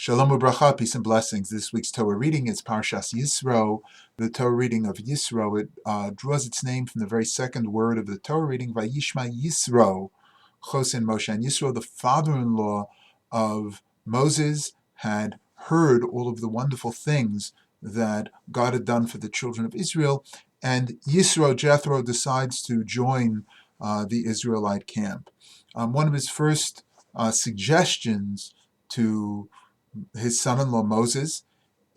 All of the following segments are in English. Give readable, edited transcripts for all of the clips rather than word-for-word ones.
Shalom u'bracha, peace and blessings. This week's Torah reading is Parshat Yisro. The Torah reading of Yisro, it draws its name from the very second word of the Torah reading, Vayishma Yisro, Chosen Moshe. And Yisro, the father-in-law of Moses, had heard all of the wonderful things that God had done for the children of Israel, and Yisro, Jethro, decides to join the Israelite camp. One of his first suggestions to his son-in-law Moses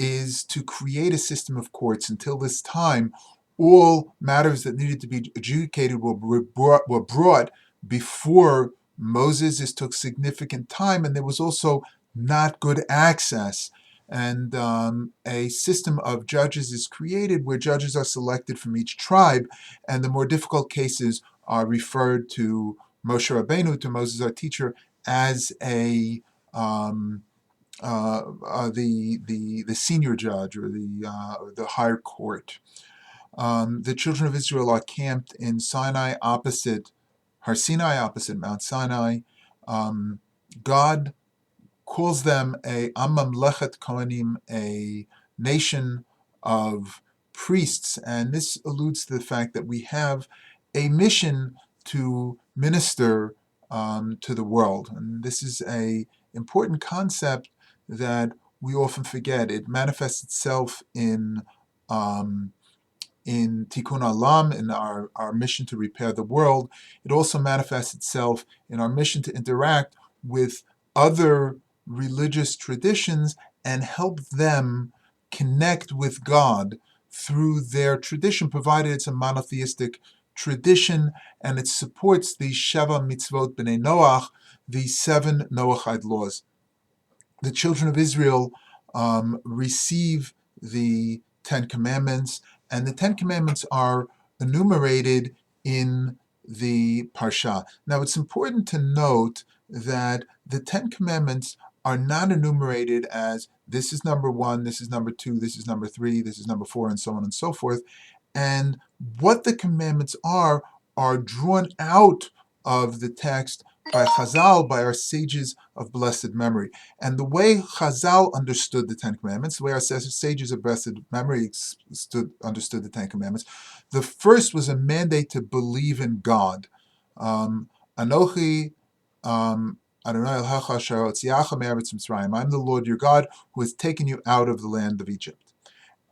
is to create a system of courts. Until this time, all matters that needed to be adjudicated were brought before Moses. This took significant time, and there was also not good access. And a system of judges is created where judges are selected from each tribe, and the more difficult cases are referred to Moshe Rabbeinu, to Moses, our teacher, as the senior judge, or the higher court. The children of Israel are camped in Sinai, opposite Har Sinai, opposite Mount Sinai. God calls them a Am Mamlechet Kohanim, a nation of priests, and this alludes to the fact that we have a mission to minister to the world, and this is a important concept that we often forget. It manifests itself in Tikkun Olam, in our mission to repair the world. It also manifests itself in our mission to interact with other religious traditions and help them connect with God through their tradition, provided it's a monotheistic tradition and it supports the Sheva Mitzvot B'nai Noach, the 7 Noachide laws. The children of Israel receive the 10 Commandments, and the 10 Commandments are enumerated in the Parsha. Now, it's important to note that the 10 Commandments are not enumerated as this is number 1, this is number 2, this is number 3, this is number 4, and so on and so forth. And what the commandments are drawn out of the text by Chazal, by our sages of blessed memory. And the way Chazal understood the 10 Commandments, the way our sages of blessed memory understood the 10 Commandments, the first was a mandate to believe in God. Anochi Adonai Elohecha asher hotziacha me'eretz Mitzrayim. I'm the Lord your God who has taken you out of the land of Egypt.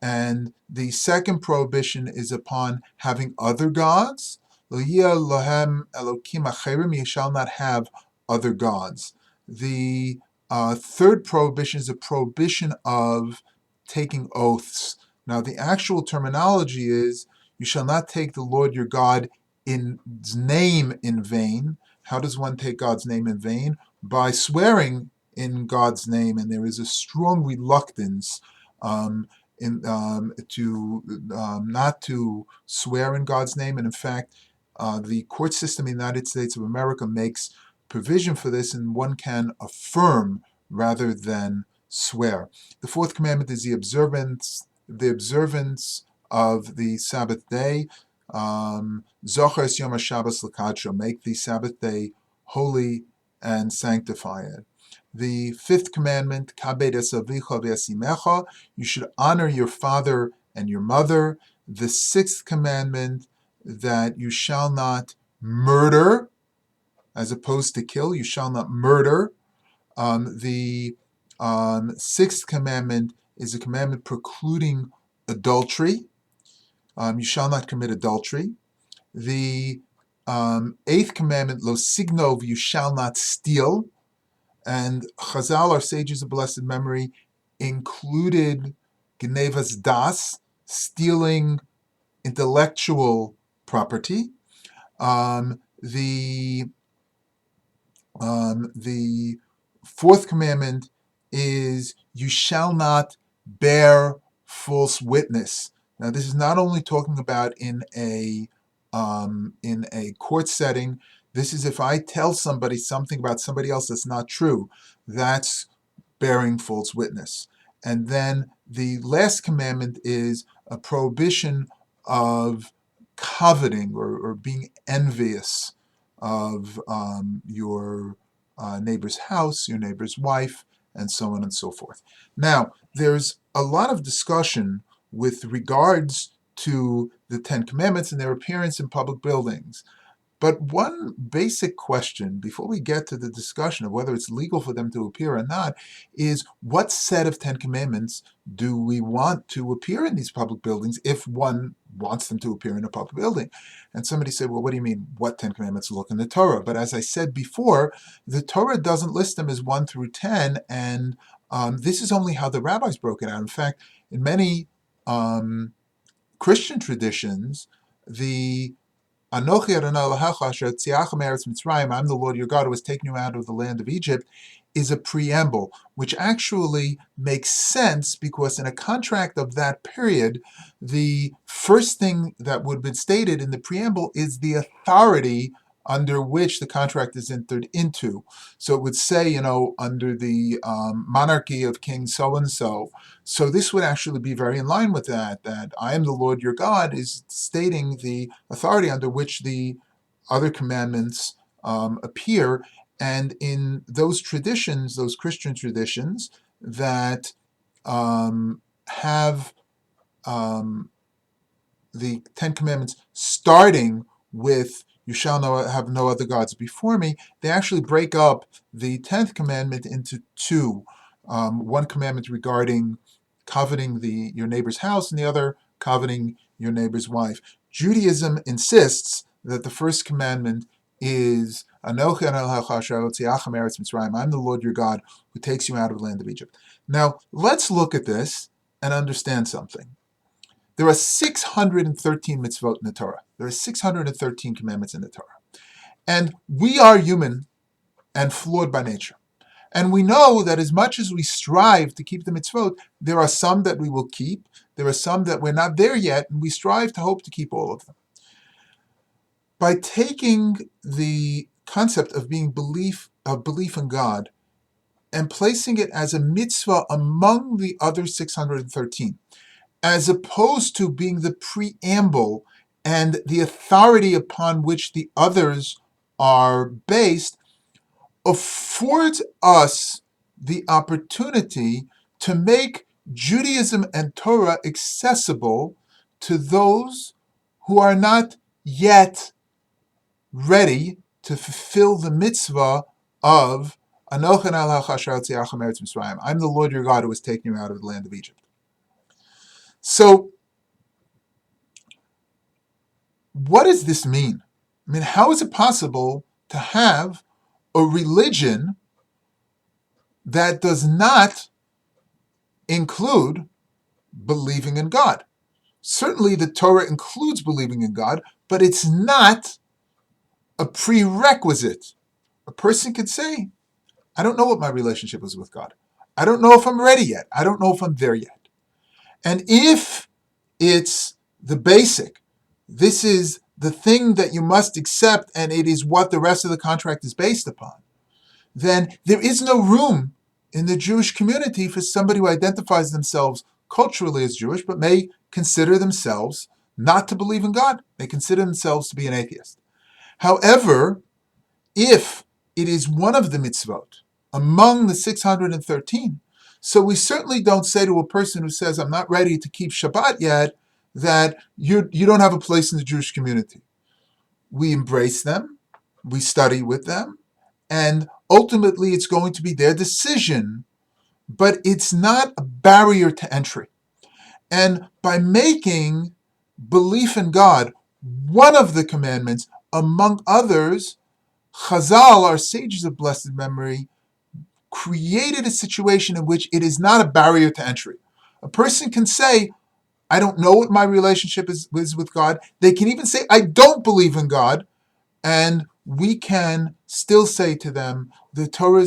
And the second prohibition is upon having other gods. Lo yeh lohem elokim acherim, you shall not have other gods. The third prohibition is a prohibition of taking oaths. Now, the actual terminology is, you shall not take the Lord your God in his name in vain. How does one take God's name in vain? By swearing in God's name, and there is a strong reluctance not to swear in God's name. And in fact, the court system in the United States of America makes provision for this, and one can affirm rather than swear. The fourth commandment is the observance of the Sabbath day. Zocher es Yom HaShabbos l'kadsho, make the Sabbath day holy and sanctify it. The fifth commandment, kabed es avicha v'esimecha, you should honor your father and your mother. The sixth commandment, that you shall not murder, as opposed to kill, you shall not murder. The sixth commandment is a commandment precluding adultery. You shall not commit adultery. The eighth commandment, lo signov, you shall not steal. And Chazal, our sages of blessed memory, included Gnevas Das, stealing intellectual property. The fourth commandment is, you shall not bear false witness. Now, this is not only talking about in a court setting. This is if I tell somebody something about somebody else that's not true. That's bearing false witness. And then the last commandment is a prohibition of coveting or being envious of your neighbor's house, your neighbor's wife, and so on and so forth. Now, there's a lot of discussion with regards to the Ten Commandments and their appearance in public buildings. But one basic question, before we get to the discussion of whether it's legal for them to appear or not, is what set of Ten Commandments do we want to appear in these public buildings if one wants them to appear in a public building? And somebody said, well, what do you mean, what Ten Commandments look in the Torah? But as I said before, the Torah doesn't list them as 1 through 10, and this is only how the rabbis broke it out. In fact, in many Christian traditions, the Anochi Adonai Elohecha asher hotziachem me'eretz Mitzrayim, I'm the Lord your God who has taken you out of the land of Egypt, is a preamble, which actually makes sense because in a contract of that period, the first thing that would have been stated in the preamble is the authority under which the contract is entered into. So it would say, under the monarchy of King so-and-so. So this would actually be very in line with that I am the Lord your God is stating the authority under which the other commandments appear. And in those traditions, those Christian traditions that have the Ten Commandments starting with "You shall have no other gods before me," they actually break up the 10th commandment into two. One commandment regarding coveting your neighbor's house, and the other coveting your neighbor's wife. Judaism insists that the first commandment is Anochi Adonai Elohecha asher hotziachem me'eretz Mitzrayim. I'm the Lord your God who takes you out of the land of Egypt. Now, let's look at this and understand something. There are 613 mitzvot in the Torah. There are 613 commandments in the Torah. And we are human and flawed by nature. And we know that as much as we strive to keep the mitzvot, there are some that we will keep, there are some that we're not there yet, and we strive to hope to keep all of them. By taking the concept of belief in God and placing it as a mitzvah among the other 613, as opposed to being the preamble and the authority upon which the others are based, affords us the opportunity to make Judaism and Torah accessible to those who are not yet ready to fulfill the mitzvah of Anochi Adonai Elohecha asher hotziachem me'eretz Mitzrayim. I'm the Lord your God who has taken you out of the land of Egypt. So, what does this mean? I mean, how is it possible to have a religion that does not include believing in God? Certainly the Torah includes believing in God, but it's not a prerequisite. A person could say, I don't know what my relationship is with God. I don't know if I'm ready yet. I don't know if I'm there yet. And if it's the basic, this is the thing that you must accept, and it is what the rest of the contract is based upon, then there is no room in the Jewish community for somebody who identifies themselves culturally as Jewish, but may consider themselves not to believe in God. They consider themselves to be an atheist. However, if it is one of the mitzvot among the 613, so we certainly don't say to a person who says, I'm not ready to keep Shabbat yet, that you don't have a place in the Jewish community. We embrace them, we study with them, and ultimately it's going to be their decision, but it's not a barrier to entry. And by making belief in God one of the commandments among others, Chazal, our sages of blessed memory, created a situation in which it is not a barrier to entry. A person can say, I don't know what my relationship is with God. They can even say, I don't believe in God. And we can still say to them, the Torah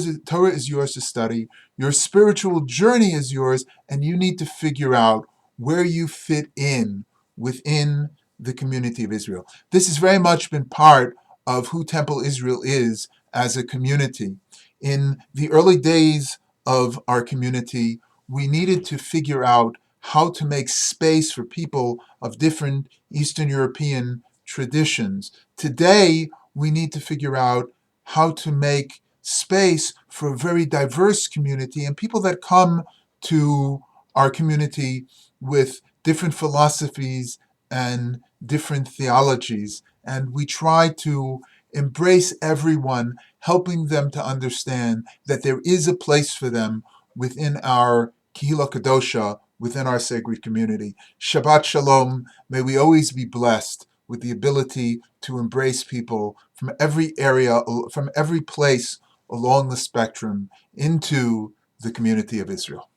is yours to study. Your spiritual journey is yours, and you need to figure out where you fit in within the community of Israel. This has very much been part of who Temple Israel is as a community. In the early days of our community, we needed to figure out how to make space for people of different Eastern European traditions. Today, we need to figure out how to make space for a very diverse community and people that come to our community with different philosophies and different theologies. And we try to embrace everyone, helping them to understand that there is a place for them within our Kehillah Kadosha, within our sacred community. Shabbat Shalom. May we always be blessed with the ability to embrace people from every area, from every place along the spectrum into the community of Israel.